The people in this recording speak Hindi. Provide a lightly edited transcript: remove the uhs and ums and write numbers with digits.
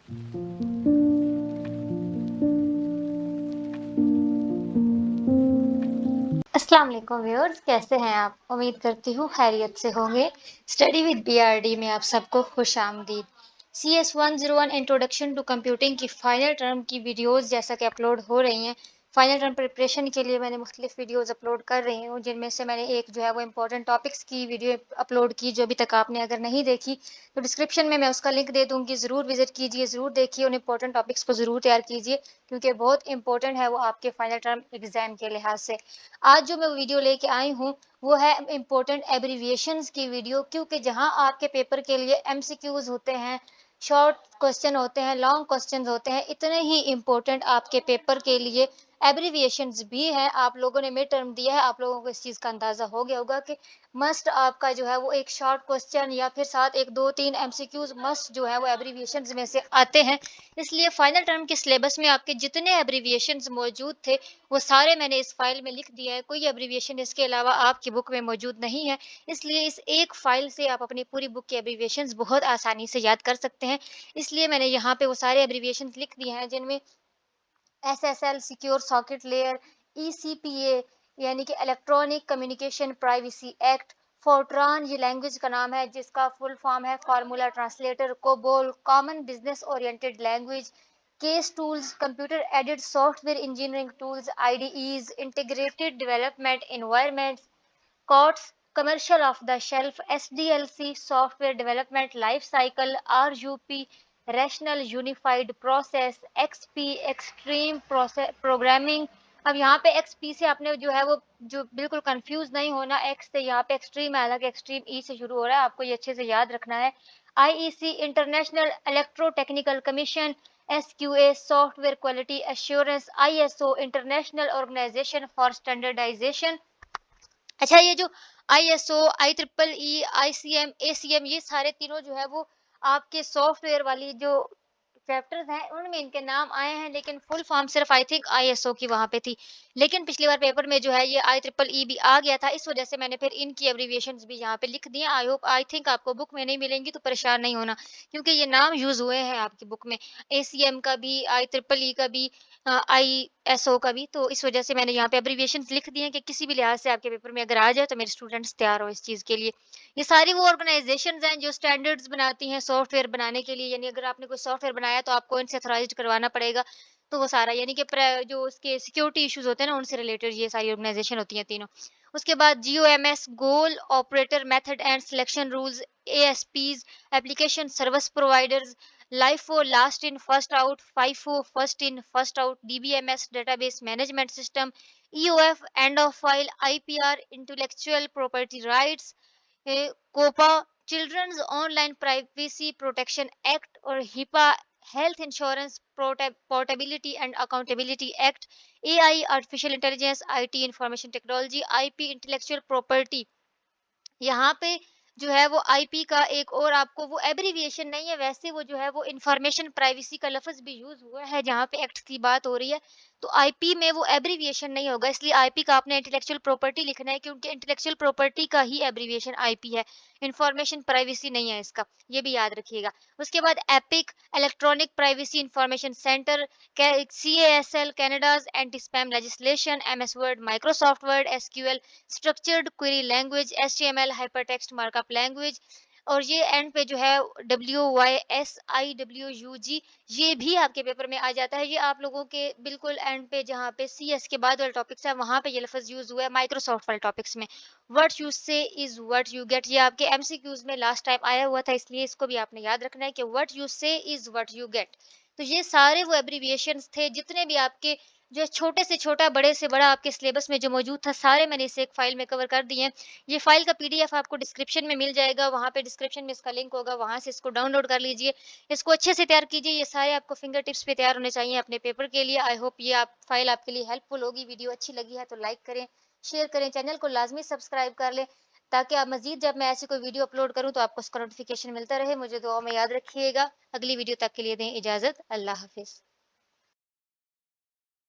अस्सलाम वालेकुम व्यूअर्स, कैसे हैं आप? उम्मीद करती हूँ खैरियत से होंगे। स्टडी विद बीआरडी में आप सबको खुशामदीद। CS101 इंट्रोडक्शन टू कंप्यूटिंग की फाइनल टर्म की वीडियोस जैसा कि अपलोड हो रही हैं। फाइनल टर्म प्रिपरेशन के लिए मैंने मुख्तलिफ वीडियोस अपलोड कर रही हूँ, जिनमें से मैंने एक जो है वो इंपॉर्टेंट टॉपिक्स की वीडियो अपलोड की, जो अभी तक आपने अगर नहीं देखी तो डिस्क्रिप्शन में मैं उसका लिंक दे दूँगी। ज़रूर विजिट कीजिए, ज़रूर देखिए, उन इंपॉर्टेंट टॉपिक्स को ज़रूर तैयार कीजिए, क्योंकि बहुत इंपॉर्टेंट है वो आपके फाइनल टर्म एग्जाम के लिहाज से। आज जो मैं वीडियो लेके आई हूँ वो है इम्पोर्टेंट एब्रीविएशंस की वीडियो, क्योंकि जहां आपके पेपर के लिए एमसीक्यूज होते हैं, शॉर्ट क्वेश्चन होते हैं, लॉन्ग क्वेश्चन होते हैं, इतने ही इम्पोर्टेंट आपके पेपर के लिए एब्रीविएशंस भी हैं। आप लोगों ने मिड टर्म दिया है, आप लोगों को इस चीज़ का अंदाज़ा हो गया होगा कि मस्ट आपका जो है वो एक शॉर्ट क्वेश्चन या फिर साथ एक दो तीन एमसीक्यूज मस्ट जो है वो एब्रीविएशंस में से आते हैं। इसलिए फाइनल टर्म के सिलेबस में आपके जितने एब्रीविएशंस मौजूद थे वो सारे मैंने इस फाइल में लिख दिया है। कोई एब्रीविएशन इसके अलावा आपकी बुक में मौजूद नहीं है। इसलिए इस एक फाइल से आप अपनी पूरी बुक के एब्रीविएशंस बहुत आसानी से याद कर सकते हैं। इसलिए मैंने यहाँ पे वो सारे एब्रीविएशंस लिख दिए हैं, जिनमें SSL secure socket layer, ECPA यानी कि electronic communication privacy act, Fortran ये लैंग्वेज का नाम है जिसका फुल फॉर्म है formula translator, COBOL common business oriented language, case tools computer aided software engineering tools, IDEs integrated development environments, COTS, commercial off the shelf, SDLC, software development life cycle, RUP, rational unified process, XP, extreme process programming। अब यहाँ पे XP से आपने जो है वो जो बिल्कुल कंफ्यूज नहीं होना, X से यहाँ पे एक्सट्रीम है, हालांकि एक्सट्रीम E से शुरू हो रहा है, आपको ये अच्छे से याद रखना है। IEC, international electro technical commission, SQA, software quality assurance, ISO, international organisation for standardisation. अच्छा, ये जो आईएसओ, IEEE, आईसीएम, एसीएम ये सारे तीनों जो है वो आपके सॉफ्टवेयर वाली जो चैप्टर्स हैं उनमें इनके नाम आए हैं, लेकिन फुल फॉर्म सिर्फ आई थिंक आईएसओ की वहां पे थी। लेकिन पिछली बार पेपर में जो है ये IEEE भी आ गया था, इस वजह से मैंने फिर इनकी एब्रीविएशंस भी यहाँ पे लिख दिए। आई होप आई थिंक आपको बुक में नहीं मिलेंगी तो परेशान नहीं होना, क्योंकि ये नाम यूज हुए हैं आपकी बुक में, एसीएम का भी, IEEE का भी, आईएसओ का भी। तो इस वजह से मैंने यहाँ पे एब्रीविएशंस लिख दिए हैं कि किसी भी लिहाज से आपके पेपर में अगर आ जाए तो मेरे स्टूडेंट्स तैयार हो इस चीज़ के लिए। ये सारी वो ऑर्गेनाइजेशंस हैं जो स्टैंडर्ड्स बनाती हैं सॉफ्टवेयर बनाने के लिए, यानी अगर आपने कोई सॉफ्टवेयर बनाया तो आपको इनसे ऑथराइज्ड करवाना पड़ेगा। तो वो सारा यानी कि जो उसके सिक्योरिटी इश्यूज होते हैं ना उनसे रिलेटेड ये सारी ऑर्गेनाइजेशन होती हैं तीनों। उसके बाद GOMS, goal operator method and selection rules, ASPs, application service providers, LIFO, last in first out, FIFO, first in first out, DBMS, database management system, EOF, end of file, IPR, intellectual property rights, COPPA, children's online privacy protection act, और HIPAA, health insurance portability and accountability act, AI, artificial intelligence, IT, information technology, IP, intellectual property. यहाँ पे जो है वो आईपी का एक और आपको वो एब्रीविएशन नहीं है, वैसे वो जो है वो इंफॉर्मेशन प्राइवेसी का लफ्ज भी यूज हुआ है जहाँ पे एक्ट की बात हो रही है। तो आईपी में वो एब्रीविएशन नहीं होगा, इसलिए आईपी का आपने इंटेलेक्चुअल प्रॉपर्टी लिखना है, क्योंकि इंटेलेक्चुअल प्रॉपर्टी का ही एब्रीविएशन आईपी है, इंफॉर्मेशन प्राइवेसी नहीं है इसका, ये भी याद रखिएगा। उसके बाद epic, electronic privacy information centre, CASL, Canada's anti spam legislation, MS word, Microsoft word, SQL, structured query language, HTML, hypertext markup language, और ये एंड पे जो है WYSIWUG, ये भी आपके पेपर में आ जाता है। ये आप लोगों के बिल्कुल एंड पे जहाँ पे CS के बाद वाले टॉपिक्स है वहां पे ये लफ्ज यूज हुआ है माइक्रोसॉफ्ट वाले टॉपिक्स में। व्हाट यू से इज व्हाट यू गेट, ये आपके MCQs में लास्ट टाइम आया हुआ था, इसलिए इसको भी आपने याद रखना है कि व्हाट यू से इज व्हाट यू गेट। तो ये सारे वो एब्रीविएशंस थे जितने भी आपके जो छोटे से छोटा बड़े से बड़ा आपके सिलेबस में जो मौजूद था, सारे मैंने इसे एक फाइल में कवर कर दिए हैं। ये फाइल का PDF आपको डिस्क्रिप्शन में मिल जाएगा, वहाँ पे डिस्क्रिप्शन में इसका लिंक होगा, वहाँ से इसको डाउनलोड कर लीजिए। इसको अच्छे से तैयार कीजिए, ये सारे आपको फिंगर टिप्स पे तैयार होने चाहिए अपने पेपर के लिए। आई होप ये आप फाइल आपके लिए हेल्पफुल होगी। वीडियो अच्छी लगी है तो लाइक करें, शेयर करें, चैनल को लाजमी सब्सक्राइब कर लें, ताकि आप मजीद जब मैं ऐसी कोई वीडियो अपलोड करूँ तो आपको उसका नोटिफिकेशन मिलता रहे। मुझे दुआ में याद रखिएगा। अगली वीडियो तक के लिए दें इजाज़त। अल्लाह हाफिज़।